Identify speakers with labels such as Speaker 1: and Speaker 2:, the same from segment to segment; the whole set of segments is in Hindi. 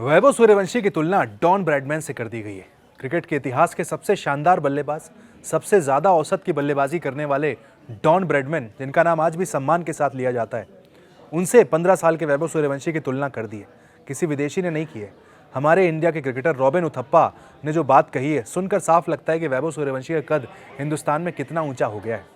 Speaker 1: वैभव सूर्यवंशी की तुलना डॉन ब्रैडमैन से कर दी गई है। क्रिकेट के इतिहास के सबसे शानदार बल्लेबाज, सबसे ज्यादा औसत की बल्लेबाजी करने वाले डॉन ब्रैडमैन, जिनका नाम आज भी सम्मान के साथ लिया जाता है, उनसे 15 साल के वैभव सूर्यवंशी की तुलना कर दी है। किसी विदेशी ने नहीं की है। हमारे इंडिया के क्रिकेटर रॉबिन उथप्पा ने जो बात कही है, सुनकर साफ लगता है कि वैभव सूर्यवंशी का कद हिंदुस्तान में कितना ऊंचा हो गया है।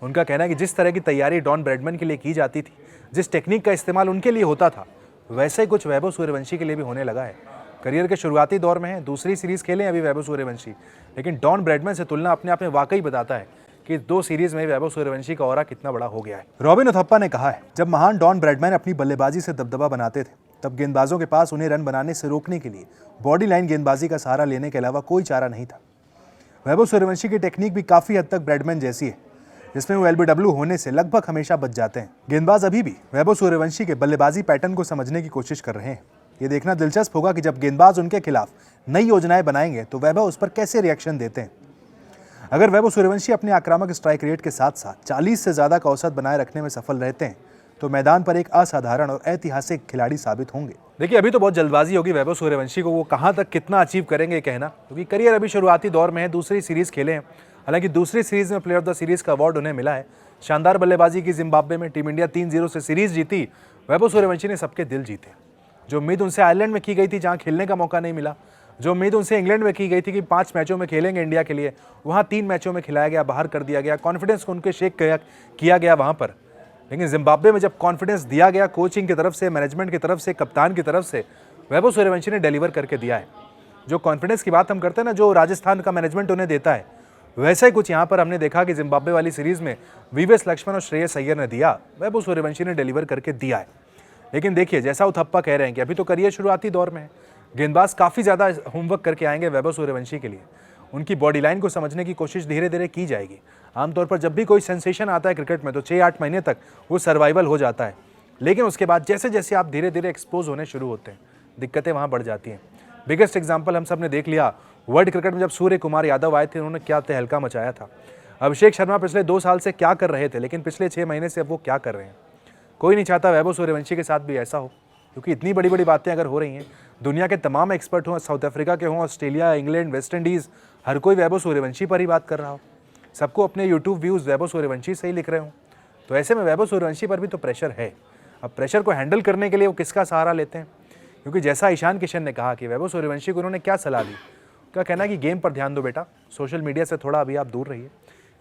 Speaker 1: उनका कहना है कि जिस तरह की तैयारी डॉन ब्रैडमैन के लिए की जाती थी, जिस टेक्निक का इस्तेमाल उनके लिए होता था, वैसे ही कुछ वैभव सूर्यवंशी के लिए भी होने लगा है। करियर के शुरुआती दौर में है, दूसरी सीरीज खेले अभी वैभव सूर्यवंशी, लेकिन डॉन ब्रैडमैन से तुलना अपने आप में वाकई बताता है कि 2 सीरीज में वैभव सूर्यवंशी का ऑरा कितना बड़ा हो गया है। रॉबिन उथप्पा ने कहा है, जब महान डॉन ब्रैडमैन अपनी बल्लेबाजी से दबदबा बनाते थे, तब गेंदबाजों के पास उन्हें रन बनाने से रोकने के लिए बॉडी लाइन गेंदबाजी का सहारा लेने के अलावा कोई चारा नहीं था। वैभव सूर्यवंशी की टेक्निक भी काफी हद तक ब्रैडमैन जैसी है, जिसमें वो एलबीडब्ल्यू होने से लगभग हमेशा बच जाते हैं। गेंदबाज अभी भी वैभव सूर्यवंशी के बल्लेबाजी पैटर्न को समझने की कोशिश कर रहे हैं। ये देखना दिलचस्प होगा कि जब गेंदबाज उनके खिलाफ नई योजनाएं बनाएंगे तो वैभव उस पर कैसे रिएक्शन देते हैं। अगर वैभव सूर्यवंशी अपने आक्रामक स्ट्राइक रेट के साथ साथ 40 से ज्यादा का औसत बनाए रखने में सफल रहते हैं तो मैदान पर एक असाधारण और ऐतिहासिक खिलाड़ी साबित होंगे। देखिए, अभी तो बहुत जल्दबाजी होगी वैभव सूर्यवंशी को वो कहां तक कितना अचीव करेंगे कहना, क्योंकि करियर अभी शुरुआती दौर में है, दूसरी सीरीज खेले हैं। हालांकि दूसरी सीरीज में प्लेयर ऑफ द सीरीज का अवार्ड उन्हें मिला है। शानदार बल्लेबाजी की जिम्बाब्वे में टीम इंडिया 3-0 से सीरीज जीती। वैभव सूर्यवंशी ने सबके दिल जीते। जो उम्मीद उनसे आयरलैंड में की गई थी, जहां खेलने का मौका नहीं मिला, जो उम्मीद उनसे इंग्लैंड में की गई थी कि 5 मैचों में खेलेंगे इंडिया के लिए, वहां 3 मैचों में खिलाया गया, बाहर कर दिया गया। कॉन्फिडेंस को उनके शेक किया गया वहां पर। लेकिन जिम्बाब्वे में जब कॉन्फिडेंस दिया गया कोचिंग की तरफ से, मैनेजमेंट की तरफ से, कप्तान की तरफ से, वैभव सूर्यवंशी ने डिलीवर करके दिया है। जो कॉन्फिडेंस की बात हम करते हैं ना, जो राजस्थान का मैनेजमेंट उन्हें देता है, वैसा ही कुछ यहाँ पर हमने देखा कि जिम्बाब्वे वाली सीरीज में वीवीएस लक्ष्मण और श्रेयस अय्यर ने दिया, वैभव सूर्यवंशी ने डिलीवर करके दिया है। लेकिन देखिए, जैसा उथप्पा कह रहे हैं कि अभी तो करियर शुरुआती दौर में है, गेंदबाज काफ़ी ज़्यादा होमवर्क करके आएंगे वैभव सूर्यवंशी के लिए। उनकी बॉडी लाइन को समझने की कोशिश धीरे धीरे की जाएगी। आमतौर पर जब भी कोई सेंसेशन आता है क्रिकेट में तो 6-8 महीने तक वो सर्वाइवल हो जाता है, लेकिन उसके बाद जैसे जैसे आप धीरे धीरे एक्सपोज होने शुरू होते हैं, दिक्कतें वहाँ बढ़ जाती हैं। बिगेस्ट एग्जाम्पल हम सब ने देख लिया वर्ल्ड क्रिकेट में, जब सूर्य कुमार यादव आए थे, उन्होंने क्या तहलका मचाया था। अभिषेक शर्मा पिछले 2 साल से क्या कर रहे थे, लेकिन पिछले 6 महीने से अब वो क्या कर रहे हैं। कोई नहीं चाहता वैभव सूर्यवंशी के साथ भी ऐसा हो, क्योंकि इतनी बड़ी बड़ी बातें अगर हो रही हैं, दुनिया के तमाम एक्सपर्ट हों, साउथ अफ्रीका के हों, ऑस्ट्रेलिया, इंग्लैंड, वेस्ट इंडीज़, हर कोई वैभव सूर्यवंशी पर ही बात कर रहा हो, सबको अपने यूट्यूब व्यूज़ वैभव सूर्यवंशी से ही लिख रहे हों, तो ऐसे में वैभव सूर्यवंशी पर भी तो प्रेशर है। अब प्रेशर को हैंडल करने के लिए वो किसका सहारा लेते हैं? क्योंकि जैसा ईशान किशन ने कहा कि वैभव सूर्यवंशी को उन्होंने क्या सलाह दी, क्या कहना है कि गेम पर ध्यान दो बेटा, सोशल मीडिया से थोड़ा अभी आप दूर रहिए,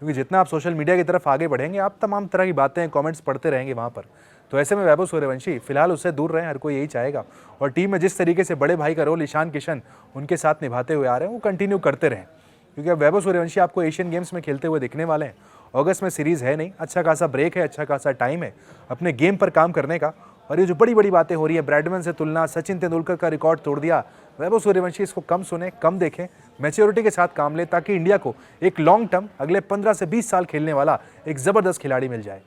Speaker 1: क्योंकि जितना आप सोशल मीडिया की तरफ आगे बढ़ेंगे, आप तमाम तरह की बातें, कमेंट्स पढ़ते रहेंगे वहाँ पर। तो ऐसे में वैभव सूर्यवंशी फिलहाल उससे दूर रहें, हर कोई यही चाहेगा। और टीम में जिस तरीके से बड़े भाई का रोल ईशान किशन उनके साथ निभाते हुए आ रहे हैं, वो कंटिन्यू करते रहें, क्योंकि अब वैभव सूर्यवंशी आपको एशियन गेम्स में खेलते हुए दिखने वाले हैं। अगस्त में सीरीज़ है नहीं, अच्छा खासा ब्रेक है, अच्छा खासा टाइम है अपने गेम पर काम करने का। और ये जो बड़ी बड़ी बातें हो रही है, ब्रैडमैन से तुलना, सचिन तेंदुलकर का रिकॉर्ड तोड़ दिया, वैभव सूर्यवंशी इसको कम सुने, कम देखें, मैच्योरिटी के साथ काम ले, ताकि इंडिया को एक लॉन्ग टर्म अगले 15 से 20 साल खेलने वाला एक ज़बरदस्त खिलाड़ी मिल जाए।